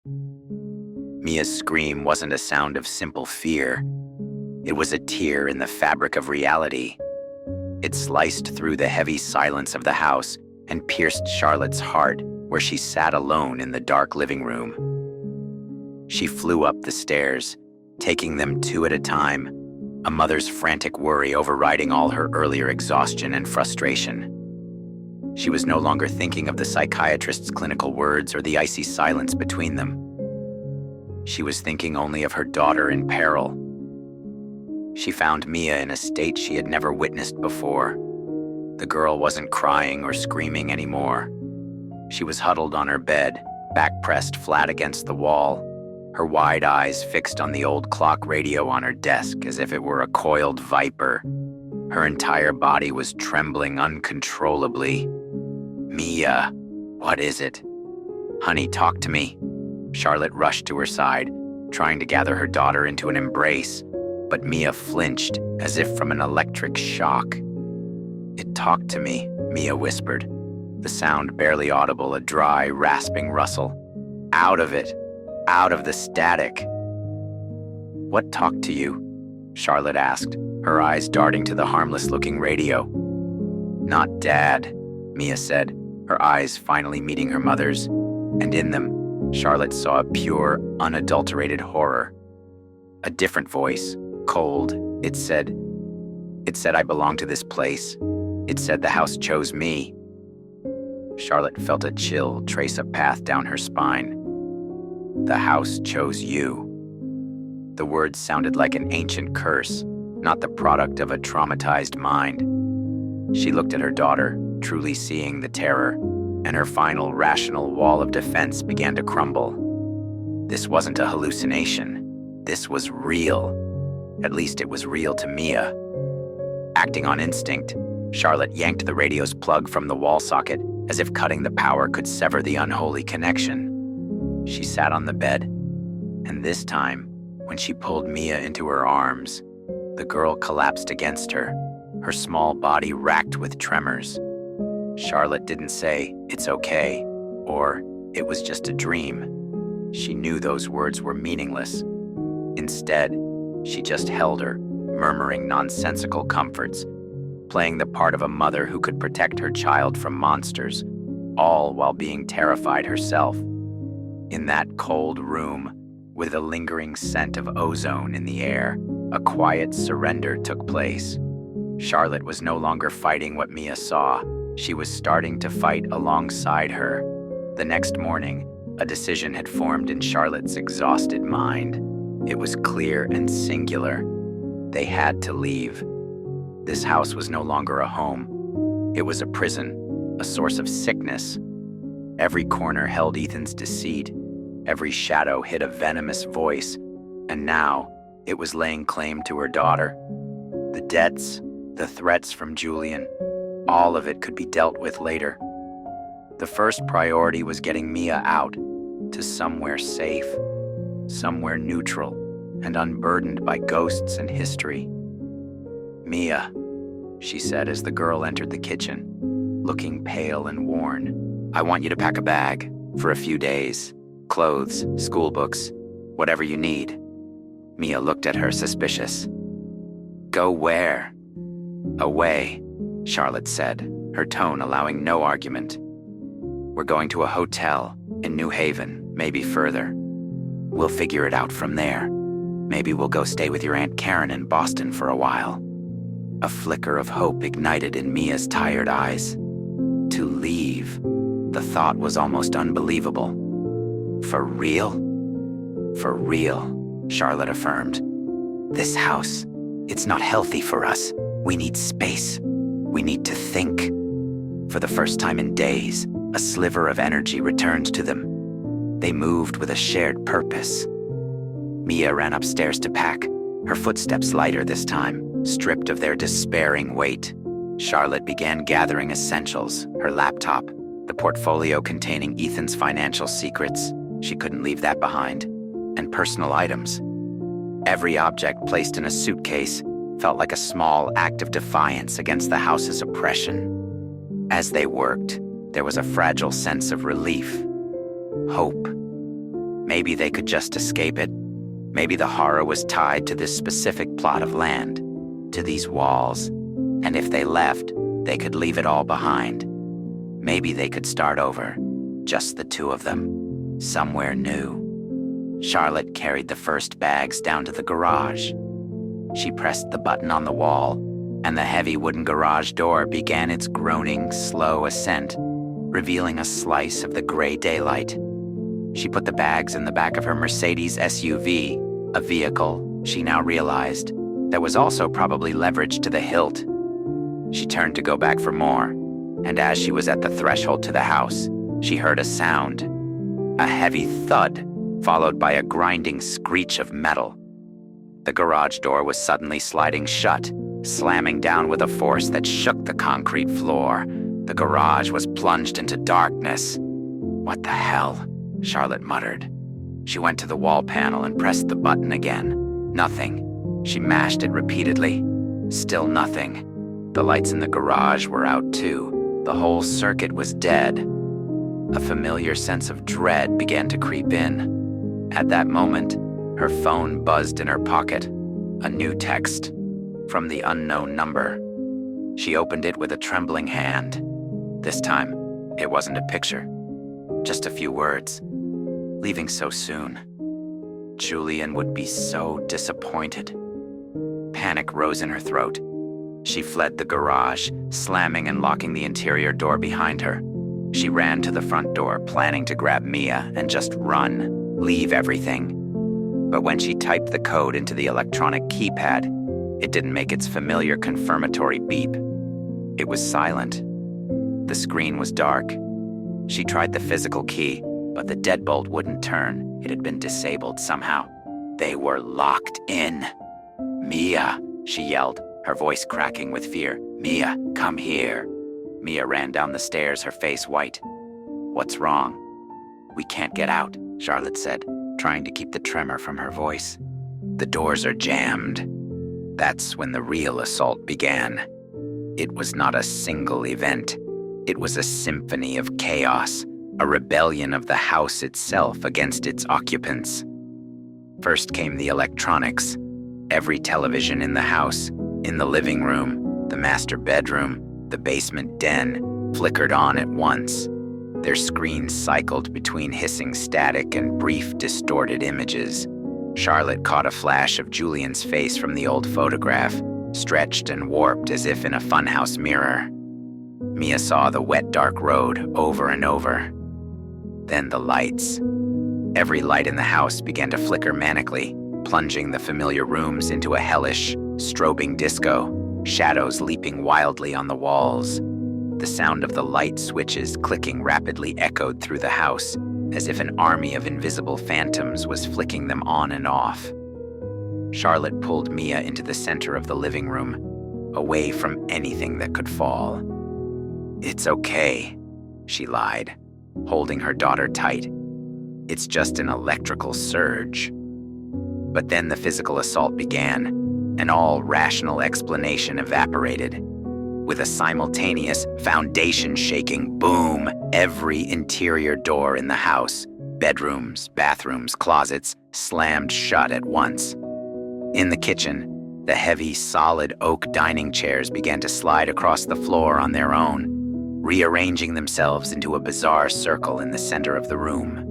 Mia's scream wasn't a sound of simple fear. It was a tear in the fabric of reality. It sliced through the heavy silence of the house and pierced Charlotte's heart where she sat alone in the dark living room. She flew up the stairs, taking them two at a time, a mother's frantic worry overriding all her earlier exhaustion and frustration. She was no longer thinking of the psychiatrist's clinical words or the icy silence between them. She was thinking only of her daughter in peril. She found Mia in a state she had never witnessed before. The girl wasn't crying or screaming anymore. She was huddled on her bed, back pressed flat against the wall, her wide eyes fixed on the old clock radio on her desk as if it were a coiled viper. Her entire body was trembling uncontrollably. "Mia, what is it? Honey, talk to me." Charlotte rushed to her side, trying to gather her daughter into an embrace, but Mia flinched as if from an electric shock. "It talked to me," Mia whispered, the sound barely audible, a dry, rasping rustle. "Out of it, out of the static." "What talked to you?" Charlotte asked, her eyes darting to the harmless-looking radio. "Not Dad," Mia said, her eyes finally meeting her mother's, and in them, Charlotte saw a pure, unadulterated horror. A different voice, cold, it said, "I belong to this place. It said the house chose me." Charlotte felt a chill trace a path down her spine. "The house chose you." The words sounded like an ancient curse, not the product of a traumatized mind. She looked at her daughter, truly seeing the terror, and her final rational wall of defense began to crumble. This wasn't a hallucination. This was real. At least it was real to Mia. Acting on instinct, Charlotte yanked the radio's plug from the wall socket as if cutting the power could sever the unholy connection. She sat on the bed, and this time, when she pulled Mia into her arms, the girl collapsed against her, her small body racked with tremors. Charlotte didn't say, "It's okay," or "It was just a dream." She knew those words were meaningless. Instead, she just held her, murmuring nonsensical comforts, playing the part of a mother who could protect her child from monsters, all while being terrified herself. In that cold room, with a lingering scent of ozone in the air, a quiet surrender took place. Charlotte was no longer fighting what Mia saw. She was starting to fight alongside her. The next morning, a decision had formed in Charlotte's exhausted mind. It was clear and singular. They had to leave. This house was no longer a home. It was a prison, a source of sickness. Every corner held Ethan's deceit. Every shadow hid a venomous voice. And now, it was laying claim to her daughter. The debts, the threats from Julian, all of it could be dealt with later. The first priority was getting Mia out, to somewhere safe, somewhere neutral, and unburdened by ghosts and history. "Mia," she said as the girl entered the kitchen, looking pale and worn, "I want you to pack a bag for a few days. Clothes, school books, whatever you need." Mia looked at her, suspicious. "Go where?" "Away," Charlotte said, her tone allowing no argument. "We're going to a hotel in New Haven, maybe further. We'll figure it out from there. Maybe we'll go stay with your Aunt Karen in Boston for a while." A flicker of hope ignited in Mia's tired eyes. To leave. The thought was almost unbelievable. "For real?" "For real," Charlotte affirmed. "This house, it's not healthy for us. We need space. We need to think." For the first time in days, a sliver of energy returned to them. They moved with a shared purpose. Mia ran upstairs to pack, her footsteps lighter this time, stripped of their despairing weight. Charlotte began gathering essentials, her laptop, the portfolio containing Ethan's financial secrets, she couldn't leave that behind, and personal items. Every object placed in a suitcase felt like a small act of defiance against the house's oppression. As they worked, there was a fragile sense of relief, hope. Maybe they could just escape it. Maybe the horror was tied to this specific plot of land, to these walls, and if they left, they could leave it all behind. Maybe they could start over, just the two of them, somewhere new. Charlotte carried the first bags down to the garage. She pressed the button on the wall, and the heavy wooden garage door began its groaning, slow ascent, revealing a slice of the gray daylight. She put the bags in the back of her Mercedes SUV, a vehicle, she now realized, that was also probably leveraged to the hilt. She turned to go back for more, and as she was at the threshold to the house, she heard a sound. A heavy thud, followed by a grinding screech of metal. The garage door was suddenly sliding shut, slamming down with a force that shook the concrete floor. The garage was plunged into darkness. "What the hell?" Charlotte muttered. She went to the wall panel and pressed the button again. Nothing. She mashed it repeatedly. Still nothing. The lights in the garage were out too. The whole circuit was dead. A familiar sense of dread began to creep in. At that moment, her phone buzzed in her pocket. A new text from the unknown number. She opened it with a trembling hand. This time, it wasn't a picture. Just a few words. Leaving so soon. Julian would be so disappointed. Panic rose in her throat. She fled the garage, slamming and locking the interior door behind her. She ran to the front door, planning to grab Mia and just run, leave everything. But when she typed the code into the electronic keypad, it didn't make its familiar confirmatory beep. It was silent. The screen was dark. She tried the physical key, but the deadbolt wouldn't turn. It had been disabled somehow. They were locked in. "Mia," she yelled, her voice cracking with fear. "Mia, come here." Mia ran down the stairs, her face white. "What's wrong?" "We can't get out," Charlotte said, trying to keep the tremor from her voice. "The doors are jammed." That's when the real assault began. It was not a single event. It was a symphony of chaos, a rebellion of the house itself against its occupants. First came the electronics. Every television in the house, in the living room, the master bedroom, the basement den, flickered on at once. Their screens cycled between hissing static and brief, distorted images. Charlotte caught a flash of Julian's face from the old photograph, stretched and warped as if in a funhouse mirror. Mia saw the wet, dark road over and over. Then the lights. Every light in the house began to flicker manically, plunging the familiar rooms into a hellish, strobing disco, shadows leaping wildly on the walls. The sound of the light switches clicking rapidly echoed through the house, as if an army of invisible phantoms was flicking them on and off. Charlotte pulled Mia into the center of the living room, away from anything that could fall. "It's okay," she lied, holding her daughter tight. "It's just an electrical surge." But then the physical assault began, and all rational explanation evaporated. With a simultaneous, foundation-shaking boom, every interior door in the house, bedrooms, bathrooms, closets, slammed shut at once. In the kitchen, the heavy, solid oak dining chairs began to slide across the floor on their own, rearranging themselves into a bizarre circle in the center of the room.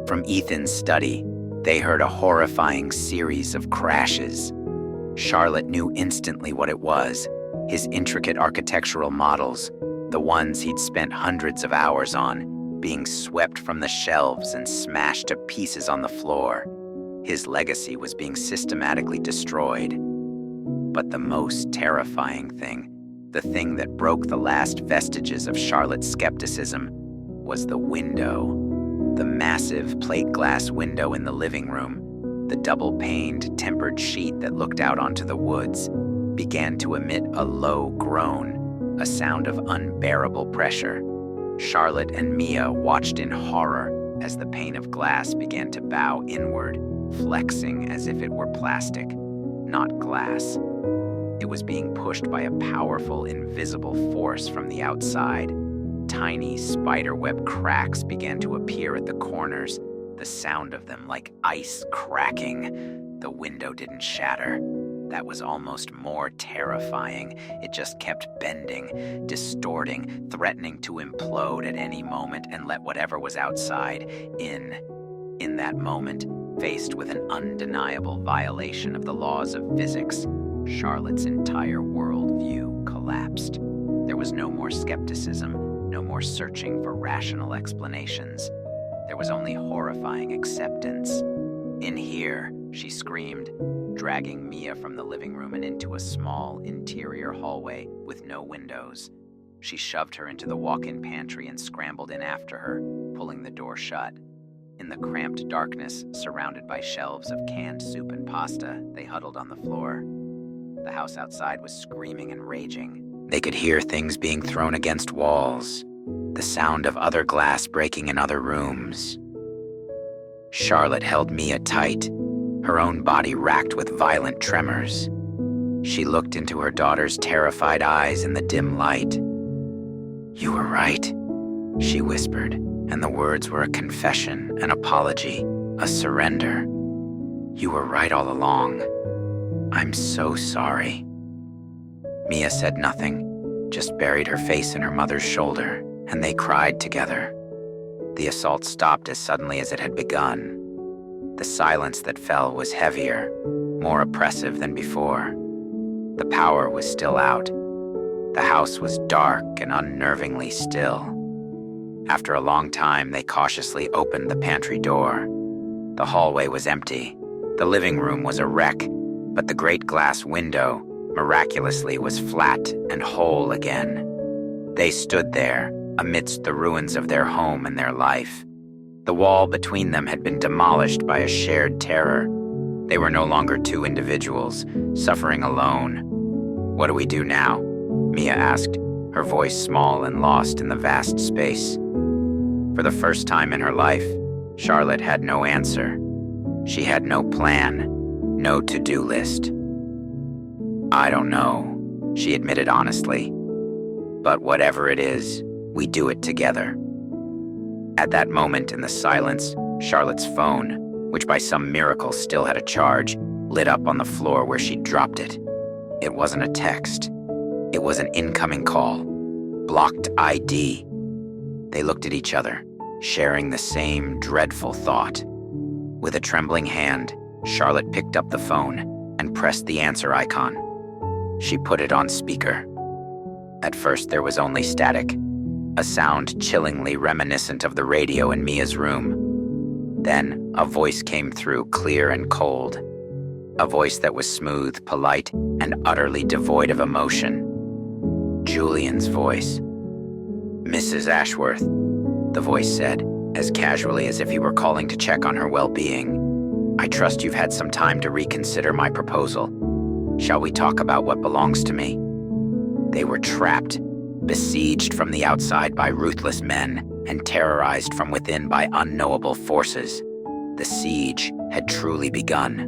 From Ethan's study, they heard a horrifying series of crashes. Charlotte knew instantly what it was. His intricate architectural models, the ones he'd spent hundreds of hours on, being swept from the shelves and smashed to pieces on the floor. His legacy was being systematically destroyed. But the most terrifying thing, the thing that broke the last vestiges of Charlotte's skepticism, was the window. The massive plate glass window in the living room, the double-paned, tempered sheet that looked out onto the woods, began to emit a low groan, a sound of unbearable pressure. Charlotte and Mia watched in horror as the pane of glass began to bow inward, flexing as if it were plastic, not glass. It was being pushed by a powerful, invisible force from the outside. Tiny spiderweb cracks began to appear at the corners. the sound of them like ice cracking. The window didn't shatter. That was almost more terrifying. It just kept bending, distorting, threatening to implode at any moment and let whatever was outside in. In that moment, faced with an undeniable violation of the laws of physics, Charlotte's entire worldview collapsed. There was no more skepticism, no more searching for rational explanations. There was only horrifying acceptance. "In here," she screamed, dragging Mia from the living room and into a small, interior hallway with no windows. She shoved her into the walk-in pantry and scrambled in after her, pulling the door shut. In the cramped darkness, surrounded by shelves of canned soup and pasta, they huddled on the floor. The house outside was screaming and raging. They could hear things being thrown against walls, the sound of other glass breaking in other rooms. Charlotte held Mia tight, her own body racked with violent tremors. She looked into her daughter's terrified eyes in the dim light. "You were right," she whispered, and the words were a confession, an apology, a surrender. "You were right all along. I'm so sorry." Mia said nothing, just buried her face in her mother's shoulder, and they cried together. The assault stopped as suddenly as it had begun. The silence that fell was heavier, more oppressive than before. The power was still out. The house was dark and unnervingly still. After a long time, they cautiously opened the pantry door. The hallway was empty. The living room was a wreck, but the great glass window, miraculously, was flat and whole again. They stood there, amidst the ruins of their home and their life. The wall between them had been demolished by a shared terror. They were no longer two individuals, suffering alone. "What do we do now?" Mia asked, her voice small and lost in the vast space. For the first time in her life, Charlotte had no answer. She had no plan, no to-do list. "I don't know," she admitted honestly. "But whatever it is, we do it together." At that moment in the silence, Charlotte's phone, which by some miracle still had a charge, lit up on the floor where she'd dropped it. It wasn't a text. It was an incoming call. Blocked ID. They looked at each other, sharing the same dreadful thought. With a trembling hand, Charlotte picked up the phone and pressed the answer icon. She put it on speaker. At first there was only static, a sound chillingly reminiscent of the radio in Mia's room. Then a voice came through, clear and cold. A voice that was smooth, polite, and utterly devoid of emotion. Julian's voice. "Mrs. Ashworth," the voice said, as casually as if he were calling to check on her well-being. "I trust you've had some time to reconsider my proposal. Shall we talk about what belongs to me?" They were trapped, besieged from the outside by ruthless men, and terrorized from within by unknowable forces. The siege had truly begun.